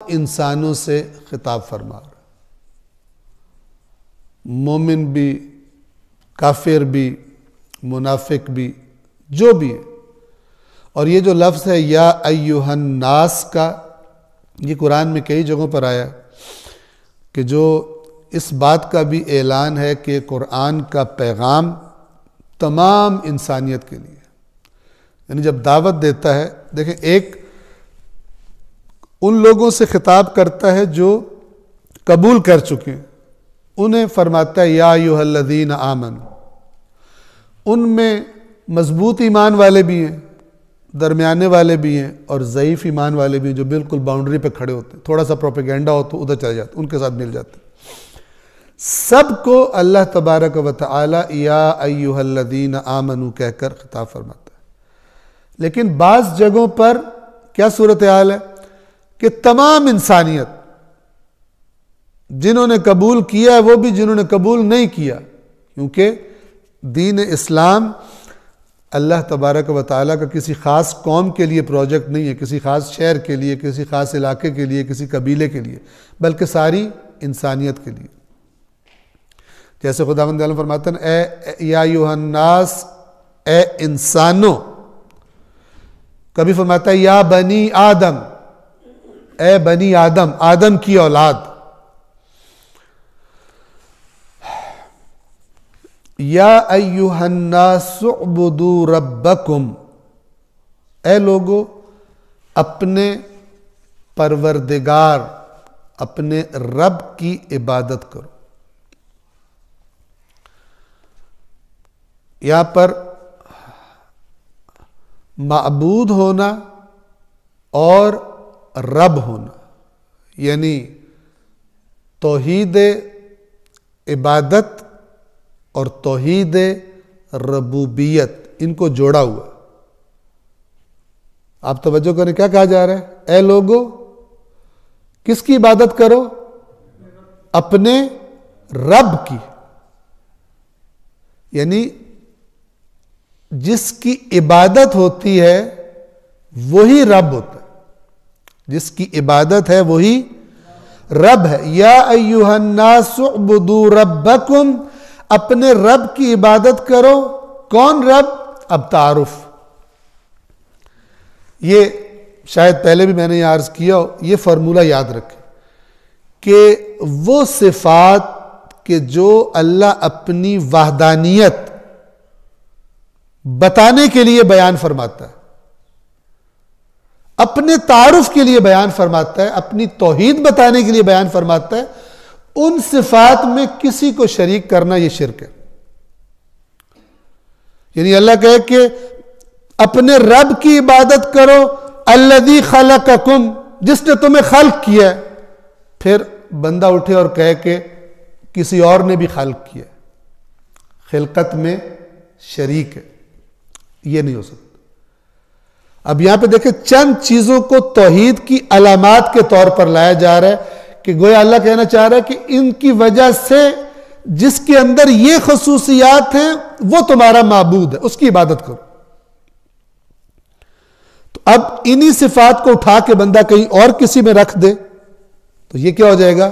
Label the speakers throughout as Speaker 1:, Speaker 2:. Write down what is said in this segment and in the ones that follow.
Speaker 1: انسانوں سے خطاب فرما رہا ہے، مومن بھی، کافر بھی، منافق بھی، جو بھی ہے۔ اور یہ جو لفظ ہے یا ایہا الناس کا، یہ قرآن میں کئی جگہوں پر آیا کہ جو اس بات کا بھی اعلان ہے کہ قرآن کا پیغام تمام انسانیت کے لیے، یعنی جب دعوت دیتا ہے، دیکھیں ایک ان لوگوں سے خطاب کرتا ہے جو قبول کر چکے ہیں، انہیں فرماتا ہے یا ایھا الذین آمنوا۔ ان میں مضبوط ایمان والے بھی ہیں، درمیانے والے بھی ہیں، اور ضعیف ایمان والے بھی ہیں جو بالکل باؤنڈری پہ کھڑے ہوتے ہیں، تھوڑا سا پروپیگنڈا ہو تو ادھر چلے جاتے، ان کے ساتھ مل جاتے ہیں۔ سب کو اللہ تبارک و تعالی یا ایھا الذین آمنوا کہہ کر خطاب فرماتا ہے۔ لیکن بعض جگہوں پر کیا صورتحال ہے کہ تمام انسانیت، جنہوں نے قبول کیا ہے وہ بھی، جنہوں نے قبول نہیں کیا، کیونکہ دین اسلام اللہ تبارک و تعالیٰ کا کسی خاص قوم کے لیے پروجیکٹ نہیں ہے، کسی خاص شہر کے لیے، کسی خاص علاقے کے لیے، کسی قبیلے کے لیے، بلکہ ساری انسانیت کے لیے۔ جیسے خداوند عالم فرماتے ہیں اے یا ایھا الناس، اے انسانوں، کبھی فرماتا ہے یا بنی آدم، اے بنی آدم، آدم کی اولاد۔ یا ایھا الناس اعبدوا ربکم، اے لوگو اپنے پروردگار، اپنے رب کی عبادت کرو۔ یہاں پر معبود ہونا اور رب ہونا، یعنی توحید عبادت اور توحید ربوبیت، ان کو جوڑا ہوا۔ آپ توجہ کریں، کیا کہا جا رہا ہے؟ اے لوگو کس کی عبادت کرو؟ اپنے رب کی، یعنی جس کی عبادت ہوتی ہے وہی رب ہوتا ہے، جس کی عبادت ہے وہی رب ہے۔ یا ایھا الناس اعبدوا ربکم، اپنے رب کی عبادت کرو۔ کون رب؟ اب تعارف، یہ شاید پہلے بھی میں نے یہ عرض کیا ہو، یہ فارمولہ یاد رکھیں کہ وہ صفات کہ جو اللہ اپنی وحدانیت بتانے کے لیے بیان فرماتا ہے، اپنے تعارف کے لیے بیان فرماتا ہے، اپنی توحید بتانے کے لیے بیان فرماتا ہے، ان صفات میں کسی کو شریک کرنا یہ شرک ہے۔ یعنی اللہ کہے کہ اپنے رب کی عبادت کرو، الذی خلقکم، جس نے تمہیں خلق کیا ہے، پھر بندہ اٹھے اور کہے کہ کسی اور نے بھی خلق کیا ہے، خلقت میں شریک ہے، یہ نہیں ہو سکتا۔ اب یہاں پہ دیکھیں چند چیزوں کو توحید کی علامات کے طور پر لایا جا رہا ہے کہ گویا اللہ کہنا چاہ رہا ہے کہ ان کی وجہ سے جس کے اندر یہ خصوصیات ہیں وہ تمہارا معبود ہے، اس کی عبادت کرو۔ تو اب انہی صفات کو اٹھا کے بندہ کہیں اور کسی میں رکھ دے تو یہ کیا ہو جائے گا؟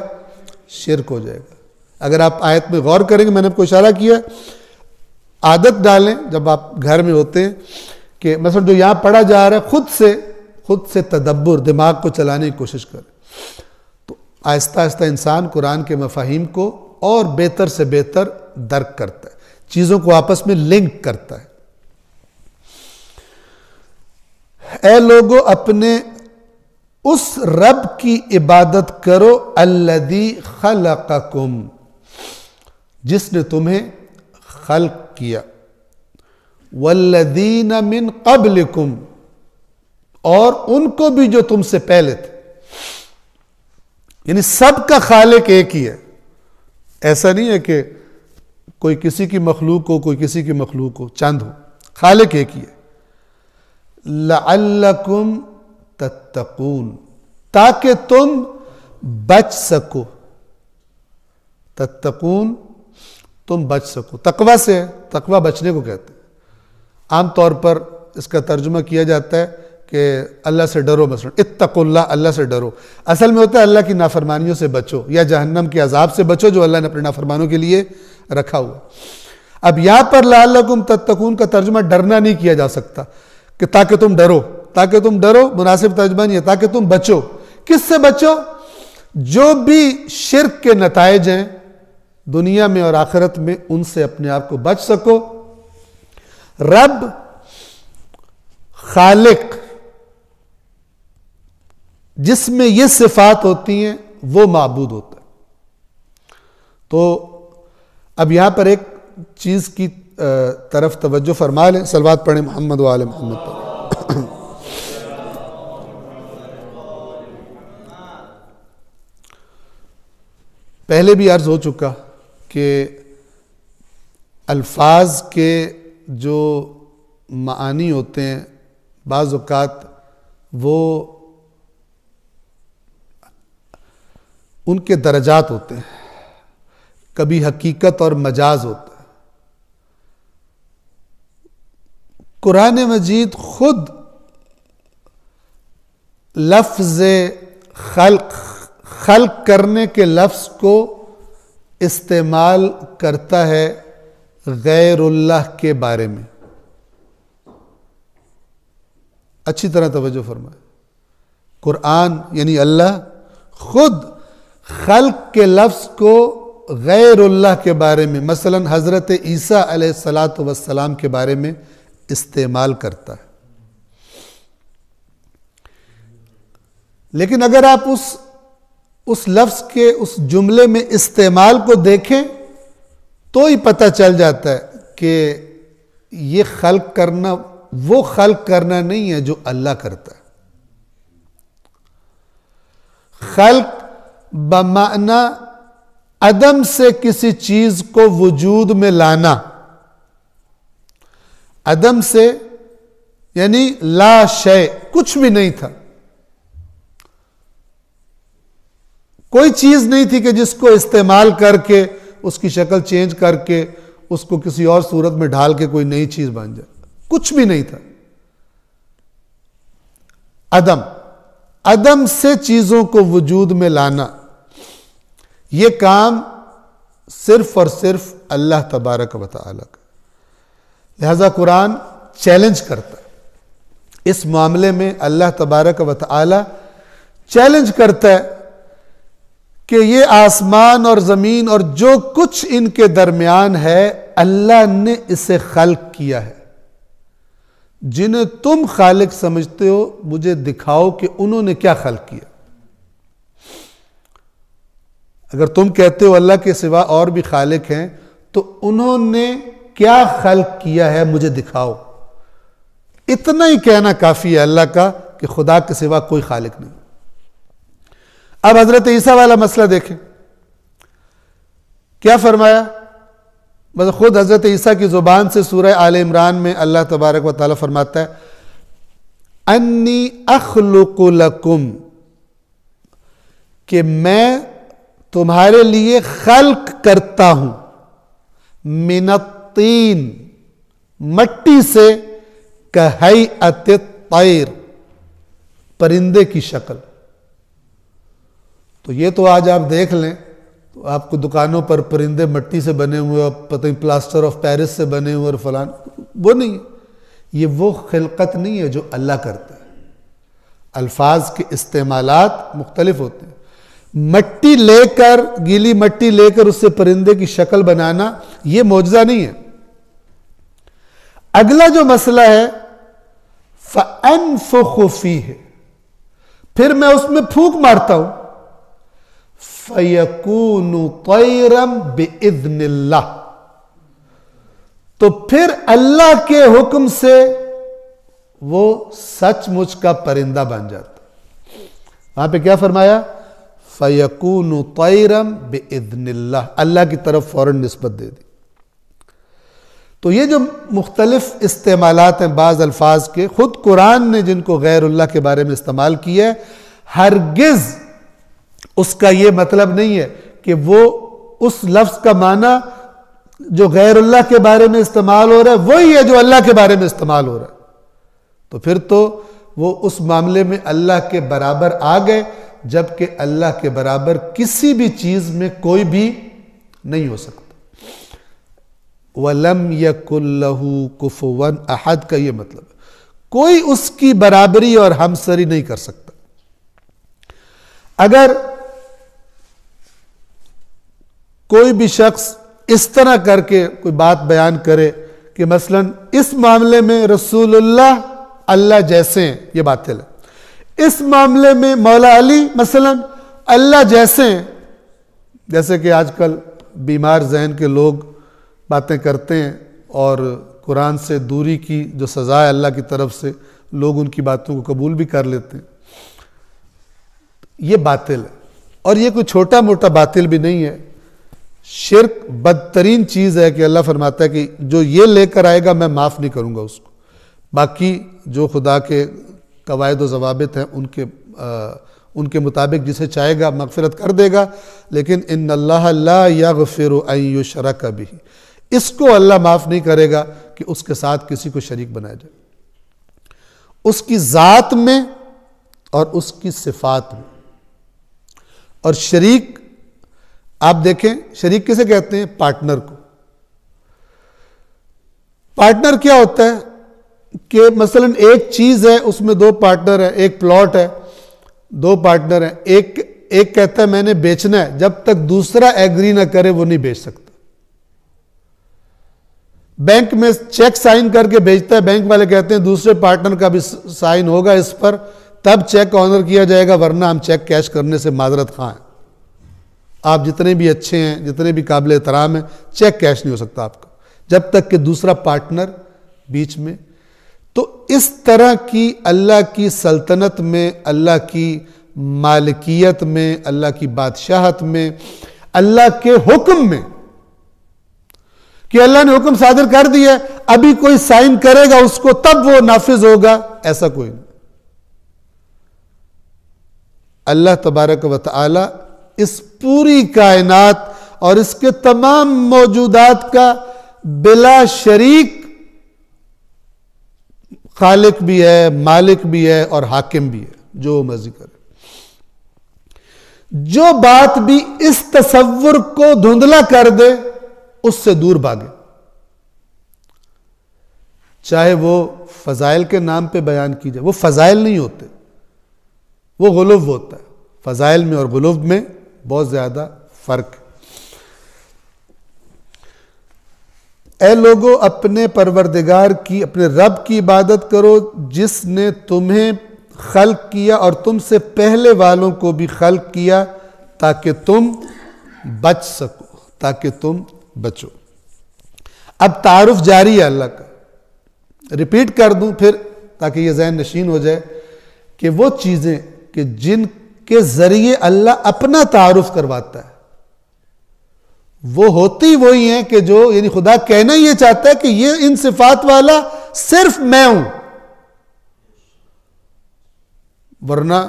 Speaker 1: شرک ہو جائے گا۔ اگر آپ آیت میں غور کریں گے، میں نے آپ کو اشارہ کیا، عادت ڈالیں جب آپ گھر میں ہوتے ہیں کہ مثلا جو یہاں پڑھا جا رہا ہے خود سے تدبر، دماغ کو چلانے کی کوشش کریں، تو آہستہ آہستہ انسان قرآن کے مفاہیم کو اور بہتر سے بہتر درک کرتا ہے، چیزوں کو آپس میں لنک کرتا ہے۔ اے لوگو اپنے اس رب کی عبادت کرو الذی خلقکم، جس نے تمہیں خلق کیا، والذین من قبلکم، اور ان کو بھی جو تم سے پہلے تھے، یعنی سب کا خالق ایک ہی ہے۔ ایسا نہیں ہے کہ کوئی کسی کی مخلوق ہو، کوئی کسی کی مخلوق ہو، چند ہو، خالق ایک ہی ہے۔ لعلکم تتقون، تاکہ تم بچ سکو، تتقون تم بچ سکو، تقوی سے ہے، تقوی بچنے کو کہتے ہیں۔ عام طور پر اس کا ترجمہ کیا جاتا ہے کہ اللہ سے ڈرو، مثلا اتقوا اللہ، اللہ سے ڈرو، اصل میں ہوتا ہے اللہ کی نافرمانیوں سے بچو یا جہنم کے عذاب سے بچو جو اللہ نے اپنے نافرمانوں کے لیے رکھا ہوا۔ اب یہاں پر لعلکم تتقون کا ترجمہ ڈرنا نہیں کیا جا سکتا کہ تاکہ تم ڈرو، تاکہ تم ڈرو مناسب ترجمہ نہیں ہے، تاکہ تم بچو۔ کس سے بچو؟ جو بھی شرک کے نتائج ہیں دنیا میں اور آخرت میں، ان سے اپنے آپ کو بچ سکو۔ رب خالق جس میں یہ صفات ہوتی ہیں وہ معبود ہوتا ہے۔ تو اب یہاں پر ایک چیز کی طرف توجہ فرما لیں، صلوات پڑھیں محمد و آل محمد پر۔ پہلے بھی عرض ہو چکا کہ الفاظ کے جو معانی ہوتے ہیں بعض اوقات وہ ان کے درجات ہوتے ہیں، کبھی حقیقت اور مجاز ہوتا ہے۔ قرآن مجید خود لفظ خلق کرنے کے لفظ کو استعمال کرتا ہے غیر اللہ کے بارے میں۔ اچھی طرح توجہ فرمائے، قرآن یعنی اللہ خود خلق کے لفظ کو غیر اللہ کے بارے میں، مثلا حضرت عیسیٰ علیہ السلام کے بارے میں استعمال کرتا ہے۔ لیکن اگر آپ اس لفظ کے اس جملے میں استعمال کو دیکھیں تو ہی پتہ چل جاتا ہے کہ یہ خلق کرنا وہ خلق کرنا نہیں ہے جو اللہ کرتا ہے۔ خلق بمعنی عدم سے کسی چیز کو وجود میں لانا، عدم سے یعنی لا شے، کچھ بھی نہیں تھا، کوئی چیز نہیں تھی کہ جس کو استعمال کر کے اس کی شکل چینج کر کے اس کو کسی اور صورت میں ڈھال کے کوئی نئی چیز بن جائے، کچھ بھی نہیں تھا۔ عدم سے چیزوں کو وجود میں لانا، یہ کام صرف اور صرف اللہ تبارک و تعالی کا، لہذا قرآن چیلنج کرتا ہے اس معاملے میں۔ اللہ تبارک و تعالی چیلنج کرتا ہے کہ یہ آسمان اور زمین اور جو کچھ ان کے درمیان ہے اللہ نے اسے خلق کیا ہے۔ جنہیں تم خالق سمجھتے ہو مجھے دکھاؤ کہ انہوں نے کیا خلق کیا۔ اگر تم کہتے ہو اللہ کے سوا اور بھی خالق ہیں تو انہوں نے کیا خلق کیا ہے مجھے دکھاؤ۔ اتنا ہی کہنا کافی ہے اللہ کا کہ خدا کے سوا کوئی خالق نہیں۔ اب حضرت عیسیٰ والا مسئلہ دیکھیں، کیا فرمایا؟ بس خود حضرت عیسیٰ کی زبان سے سورہ آل عمران میں اللہ تبارک و تعالیٰ فرماتا ہے انی اخلق لکم، کہ میں تمہارے لیے خلق کرتا ہوں، من الطین، مٹی سے، کہیئت الطیر، پرندے کی شکل۔ تو یہ تو آج آپ دیکھ لیں تو آپ کو دکانوں پر پرندے مٹی سے بنے ہوئے اور پتہ نہیں پلاسٹر آف پیرس سے بنے ہوئے اور فلان، وہ نہیں، یہ وہ خلقت نہیں ہے جو اللہ کرتا ہے۔ الفاظ کے استعمالات مختلف ہوتے ہیں۔ مٹی لے کر، گیلی مٹی لے کر اس سے پرندے کی شکل بنانا یہ معجزہ نہیں ہے۔ اگلا جو مسئلہ ہے فَأَنفُخُ فِيهِ، پھر میں اس میں پھونک مارتا ہوں، فَيَكُونُ طَيْرًا بِإِذْنِ اللَّهِ، تو پھر اللہ کے حکم سے وہ سچ مچ کا پرندہ بن جاتا۔ وہاں پہ کیا فرمایا؟ فَيَكُونُ طَيْرًا بِإِذْنِ اللَّهِ، اللہ کی طرف فوراً نسبت دے دی۔ تو یہ جو مختلف استعمالات ہیں بعض الفاظ کے، خود قرآن نے جن کو غیر اللہ کے بارے میں استعمال کیا ہے، ہرگز اس کا یہ مطلب نہیں ہے کہ وہ اس لفظ کا معنی جو غیر اللہ کے بارے میں استعمال ہو رہا ہے وہی ہے جو اللہ کے بارے میں استعمال ہو رہا ہے۔ تو پھر تو وہ اس معاملے میں اللہ کے برابر آ گئے، جبکہ اللہ کے برابر کسی بھی چیز میں کوئی بھی نہیں ہو سکتا۔ وَلَمْ يَكُنْ لَهُ كُفُوًا أَحَدٌ کا یہ مطلب ہے کوئی اس کی برابری اور ہمسری نہیں کر سکتا۔ اگر کوئی بھی شخص اس طرح کر کے کوئی بات بیان کرے کہ مثلا اس معاملے میں رسول اللہ جیسے ہیں، یہ باطل ہے۔ اس معاملے میں مولا علی مثلا اللہ جیسے ہیں، جیسے کہ آج کل بیمار ذہن کے لوگ باتیں کرتے ہیں اور قرآن سے دوری کی جو سزا ہے اللہ کی طرف سے، لوگ ان کی باتوں کو قبول بھی کر لیتے ہیں، یہ باطل ہے۔ اور یہ کوئی چھوٹا موٹا باطل بھی نہیں ہے، شرک بدترین چیز ہے کہ اللہ فرماتا ہے کہ جو یہ لے کر آئے گا میں معاف نہیں کروں گا اس کو۔ باقی جو خدا کے قواعد و ضوابط ہیں ان کے مطابق جسے چاہے گا مغفرت کر دے گا، لیکن ان اللہ لا یغفر ان یشرک بہ، اس کو اللہ معاف نہیں کرے گا کہ اس کے ساتھ کسی کو شریک بنایا جائے، اس کی ذات میں اور اس کی صفات میں۔ اور شریک آپ دیکھیں، شریک کسے کہتے ہیں؟ پارٹنر کو۔ پارٹنر کیا ہوتا ہے کہ مثلا ایک چیز ہے، اس میں دو پارٹنر ہیں، ایک پلاٹ ہے، دو پارٹنر ہیں، ایک کہتا ہے میں نے بیچنا ہے، جب تک دوسرا ایگری نہ کرے وہ نہیں بیچ سکتا۔ بینک میں چیک سائن کر کے بیچتا ہے، بینک والے کہتے ہیں دوسرے پارٹنر کا بھی سائن ہوگا اس پر تب چیک آنر کیا جائے گا، ورنہ ہم چیک کیش کرنے سے معذرت خواہ ہیں، آپ جتنے بھی اچھے ہیں، جتنے بھی قابل احترام ہیں، چیک کیش نہیں ہو سکتا آپ کا جب تک کہ دوسرا پارٹنر بیچ میں۔ تو اس طرح کی اللہ کی سلطنت میں، اللہ کی مالکیت میں، اللہ کی بادشاہت میں، اللہ کے حکم میں کہ اللہ نے حکم صادر کر دیا، ابھی کوئی سائن کرے گا اس کو تب وہ نافذ ہوگا، ایسا کوئی نہیں۔ اللہ تبارک و تعالی اس پوری کائنات اور اس کے تمام موجودات کا بلا شریک خالق بھی ہے، مالک بھی ہے اور حاکم بھی ہے، جو مرضی کرے۔ جو بات بھی اس تصور کو دھندلا کر دے اس سے دور بھاگے، چاہے وہ فضائل کے نام پہ بیان کی جائے، وہ فضائل نہیں ہوتے، وہ غلو ہوتا ہے۔ فضائل میں اور غلو میں بہت زیادہ فرق ہے۔ اے لوگو اپنے پروردگار کی، اپنے رب کی عبادت کرو جس نے تمہیں خلق کیا اور تم سے پہلے والوں کو بھی خلق کیا تاکہ تم بچ سکو، تاکہ تم بچو۔ اب تعارف جاری ہے اللہ کا، ریپیٹ کر دوں پھر تاکہ یہ ذہن نشین ہو جائے کہ وہ چیزیں کہ جن کے ذریعے اللہ اپنا تعارف کرواتا ہے وہ ہوتی وہی ہیں کہ جو یعنی خدا کہنا یہ چاہتا ہے کہ یہ ان صفات والا صرف میں ہوں، ورنہ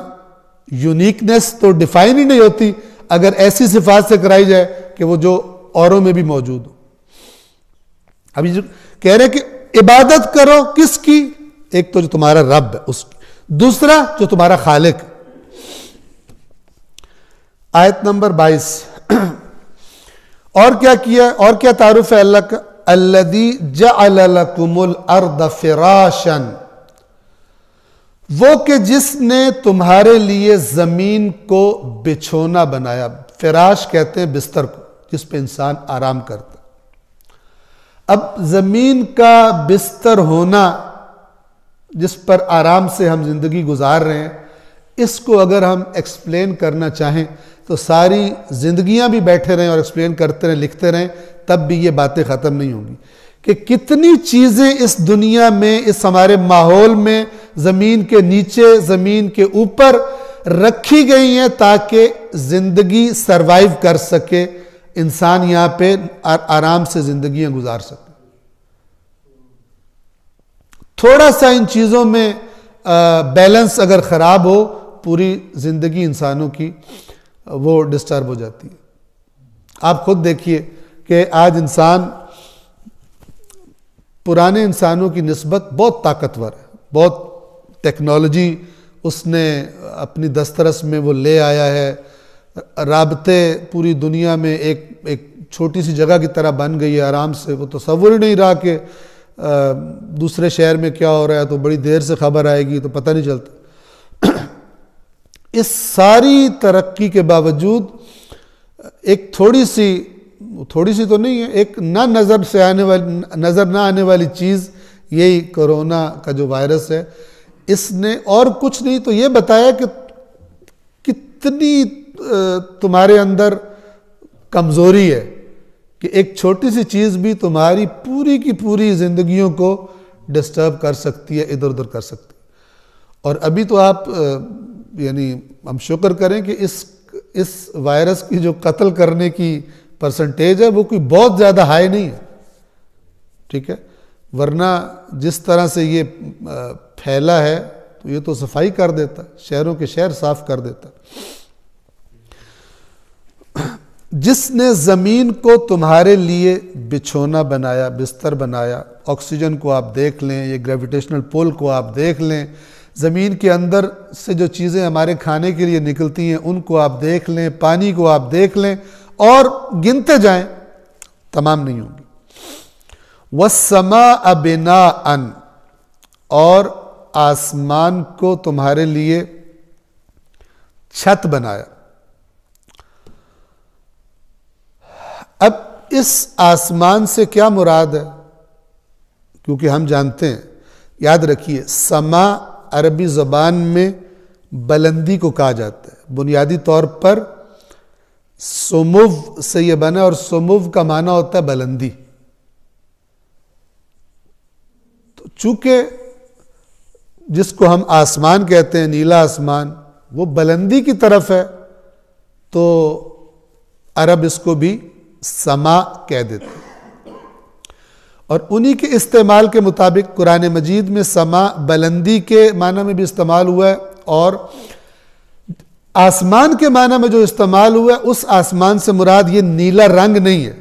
Speaker 1: یونیکنیس تو ڈیفائن ہی نہیں ہوتی اگر ایسی صفات سے کرائی جائے کہ وہ جو اوروں میں بھی موجود ہو۔ ابھی جو کہہ رہے کہ عبادت کرو کس کی؟ ایک تو جو تمہارا رب ہے اس کی، دوسرا جو تمہارا خالق ہے۔ آیت نمبر 22 اور کیا کیا، اور کیا تعارف ہے اللہ کا؟ الذی جعل لکم الارض فراشا، وہ کہ جس نے تمہارے لیے زمین کو بچھونا بنایا۔ فراش کہتے ہیں بستر کو جس پہ انسان آرام کرتا۔ اب زمین کا بستر ہونا جس پر آرام سے ہم زندگی گزار رہے ہیں، اس کو اگر ہم ایکسپلین کرنا چاہیں تو ساری زندگیاں بھی بیٹھے رہیں اور ایکسپلین کرتے رہیں، لکھتے رہیں، تب بھی یہ باتیں ختم نہیں ہوں گی کہ کتنی چیزیں اس دنیا میں، اس ہمارے ماحول میں، زمین کے نیچے، زمین کے اوپر رکھی گئی ہیں تاکہ زندگی سروائیو کر سکے، انسان یہاں پہ آرام سے زندگیاں گزار سکے۔ تھوڑا سا ان چیزوں میں بیلنس اگر خراب ہو، پوری زندگی انسانوں کی وہ ڈسٹرب ہو جاتی ہے۔ آپ خود دیکھیے کہ آج انسان پرانے انسانوں کی نسبت بہت طاقتور ہے، بہت ٹیکنالوجی اس نے اپنی دسترس میں وہ لے آیا ہے، رابطے پوری دنیا میں ایک چھوٹی سی جگہ کی طرح بن گئی ہے آرام سے، وہ تصور ہی نہیں رہا کہ دوسرے شہر میں کیا ہو رہا ہے تو بڑی دیر سے خبر آئے گی تو پتہ نہیں چلتا۔ اس ساری ترقی کے باوجود ایک تھوڑی سی تو نہیں ہے، ایک نظر نہ آنے والی چیز یہی کرونا کا جو وائرس ہے، اس نے اور کچھ نہیں تو یہ بتایا کہ کتنی تمہارے اندر کمزوری ہے کہ ایک چھوٹی سی چیز بھی تمہاری پوری کی پوری زندگیوں کو ڈسٹرب کر سکتی ہے، ادھر ادھر کر سکتی ہے۔ اور ابھی تو آپ یعنی ہم شکر کریں کہ اس وائرس کی جو قتل کرنے کی پرسنٹیج ہے وہ کوئی بہت زیادہ ہائی نہیں ہے، ٹھیک ہے، ورنہ جس طرح سے یہ پھیلا ہے تو یہ تو صفائی کر دیتا، شہروں کے شہر صاف کر دیتا۔ جس نے زمین کو تمہارے لیے بچھونا بنایا، بستر بنایا، آکسیجن کو آپ دیکھ لیں، یہ گریویٹیشنل پول کو آپ دیکھ لیں، زمین کے اندر سے جو چیزیں ہمارے کھانے کے لیے نکلتی ہیں ان کو آپ دیکھ لیں، پانی کو آپ دیکھ لیں اور گنتے جائیں، تمام نہیں ہوں گی۔ وَالسَّمَاءَ بِنَاءً، اور آسمان کو تمہارے لیے چھت بنایا۔ اب اس آسمان سے کیا مراد ہے؟ کیونکہ ہم جانتے ہیں، یاد رکھیے، سما عربی زبان میں بلندی کو کہا جاتا ہے، بنیادی طور پر سمو سے یہ بنا، اور سمو کا معنی ہوتا ہے بلندی۔ تو چونکہ جس کو ہم آسمان کہتے ہیں، نیلا آسمان، وہ بلندی کی طرف ہے، تو عرب اس کو بھی سما کہہ دیتے ہیں۔ اور انہی کے استعمال کے مطابق قرآن مجید میں سما بلندی کے معنی میں بھی استعمال ہوا ہے، اور آسمان کے معنی میں جو استعمال ہوا ہے اس آسمان سے مراد یہ نیلا رنگ نہیں ہے،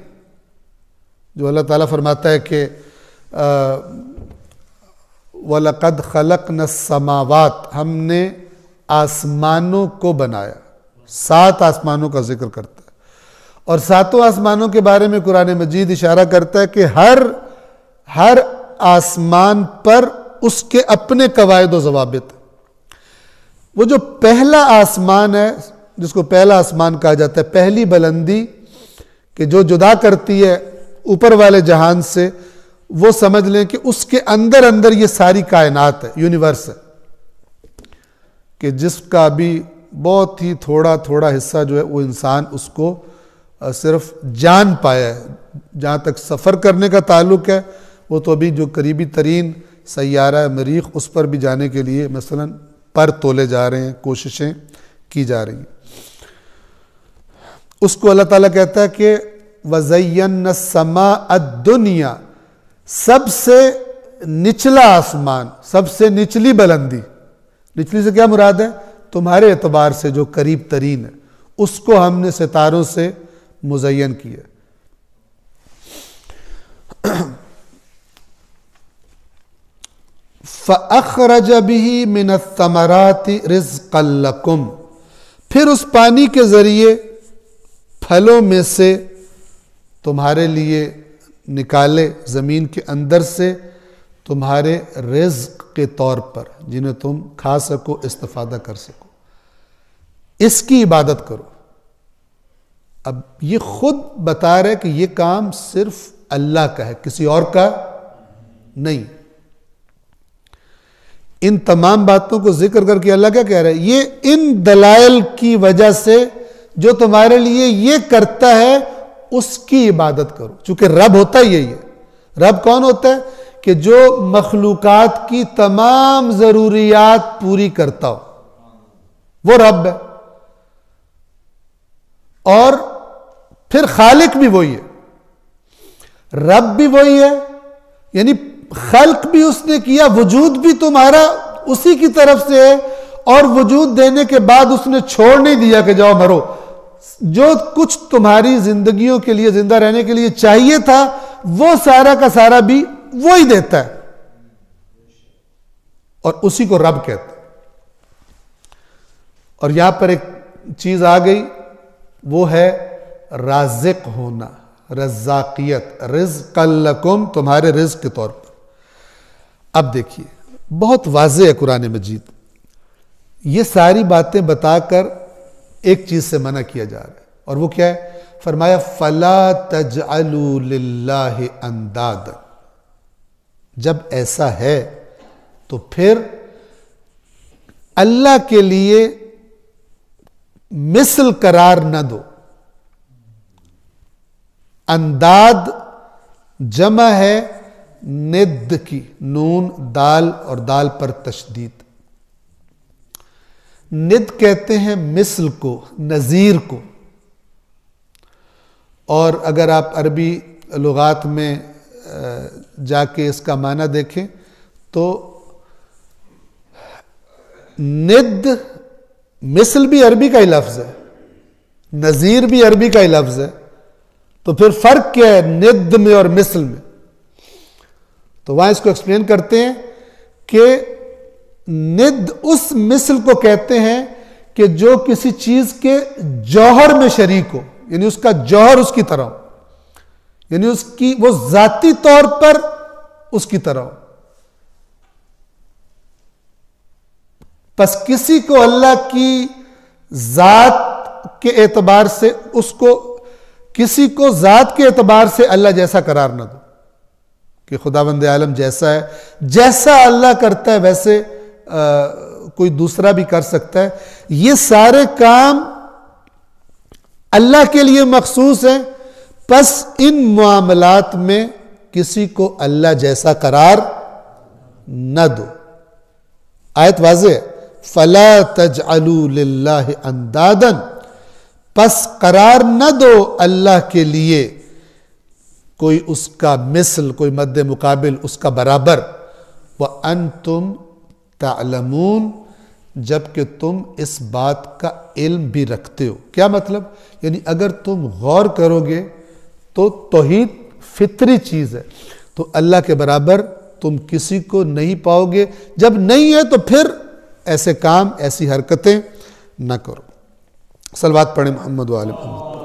Speaker 1: جو اللہ تعالیٰ فرماتا ہے کہ وَلَقَدْ خَلَقْنَا السَّمَاوَاتِ، ہم نے آسمانوں کو بنایا، 7 آسمانوں کا ذکر کرتا ہے، اور 7 آسمانوں کے بارے میں قرآن مجید اشارہ کرتا ہے کہ ہر آسمان پر اس کے اپنے قواعد و ضوابط۔ وہ جو پہلا آسمان ہے، جس کو پہلا آسمان کہا جاتا ہے، پہلی بلندی کہ جو جدا کرتی ہے اوپر والے جہان سے، وہ سمجھ لیں کہ اس کے اندر یہ ساری کائنات ہے، یونیورس ہے، کہ جس کا بھی بہت ہی تھوڑا حصہ جو ہے وہ انسان اس کو صرف جان پایا ہے۔ جہاں تک سفر کرنے کا تعلق ہے، وہ تو ابھی جو قریبی ترین سیارہ مریخ، اس پر بھی جانے کے لیے مثلا پر تولے جا رہے ہیں، کوششیں کی جا رہی ہیں۔ اس کو اللہ تعالیٰ کہتا ہے کہ وَزَيَّنَّا السَّمَاءَ الدُّنْيَا، سب سے نچلا آسمان، سب سے نچلی بلندی، نچلی سے کیا مراد ہے؟ تمہارے اعتبار سے جو قریب ترین ہے، اس کو ہم نے ستاروں سے مزین کیا۔ فَأَخْرَجَ بِهِ مِنَ الثَّمَرَاتِ رِزْقًا لَكُمْ، پھر اس پانی کے ذریعے پھلوں میں سے تمہارے لیے نکالے، زمین کے اندر سے تمہارے رزق کے طور پر، جنہیں تم کھا سکو، استفادہ کر سکو، اس کی عبادت کرو۔ اب یہ خود بتا رہے کہ یہ کام صرف اللہ کا ہے، کسی اور کا نہیں۔ ان تمام باتوں کو ذکر کر کے اللہ کیا کہہ رہا ہے؟ یہ ان دلائل کی وجہ سے جو تمہارے لیے یہ کرتا ہے اس کی عبادت کرو، چونکہ رب ہوتا ہی یہی ہے۔ رب کون ہوتا ہے؟ کہ جو مخلوقات کی تمام ضروریات پوری کرتا ہو، وہ رب ہے۔ اور پھر خالق بھی وہی ہے، رب بھی وہی ہے، یعنی خلق بھی اس نے کیا، وجود بھی تمہارا اسی کی طرف سے ہے، اور وجود دینے کے بعد اس نے چھوڑ نہیں دیا کہ جاؤ مرو۔ جو کچھ تمہاری زندگیوں کے لیے، زندہ رہنے کے لیے چاہیے تھا، وہ سارا کا سارا بھی وہی دیتا ہے، اور اسی کو رب کہتے ہیں۔ اور یہاں پر ایک چیز آ گئی، وہ ہے رازق ہونا، رزاقیت، رزق لکم، تمہارے رزق کے طور پر۔ اب دیکھیے بہت واضح ہے قرآن مجید، یہ ساری باتیں بتا کر ایک چیز سے منع کیا جا رہا ہے، اور وہ کیا ہے؟ فرمایا فَلَا تَجْعَلُوا لِلَّهِ أَنْدَادًا۔ جب ایسا ہے تو پھر اللہ کے لیے مثل قرار نہ دو۔ انداد جمع ہے ند کی، نون دال اور دال پر تشدید۔ ند کہتے ہیں مثل کو، نظیر کو۔ اور اگر آپ عربی لغات میں جا کے اس کا معنی دیکھیں تو ند، مثل بھی عربی کا ہی لفظ ہے، نظیر بھی عربی کا ہی لفظ ہے، تو پھر فرق کیا ہے ند میں اور مثل میں؟ تو وہاں اس کو ایکسپلین کرتے ہیں کہ ند اس مثل کو کہتے ہیں کہ جو کسی چیز کے جوہر میں شریک ہو، یعنی اس کا جوہر اس کی طرح ہو، یعنی اس کی وہ ذاتی طور پر اس کی طرح ہو۔ پس کسی کو اللہ کی ذات کے اعتبار سے، اس کو کسی کو ذات کے اعتبار سے اللہ جیسا قرار نہ دو کہ خداوند عالم جیسا ہے، جیسا اللہ کرتا ہے ویسے کوئی دوسرا بھی کر سکتا ہے۔ یہ سارے کام اللہ کے لیے مخصوص ہیں، پس ان معاملات میں کسی کو اللہ جیسا قرار نہ دو۔ آیت واضح ہے، فَلَا تَجْعَلُوا لِلَّهِ أَنْدَادًا، پس قرار نہ دو اللہ کے لیے کوئی اس کا مثل، کوئی مد مقابل، اس کا برابر۔ وَأَنْتُمْ تَعْلَمُونَ، جبکہ تم اس بات کا علم بھی رکھتے ہو۔ کیا مطلب؟ یعنی اگر تم غور کرو گے تو توحید فطری چیز ہے، تو اللہ کے برابر تم کسی کو نہیں پاؤ گے۔ جب نہیں ہے تو پھر ایسے کام، ایسی حرکتیں نہ کرو۔ صلوات پڑھیں محمد و آل محمد۔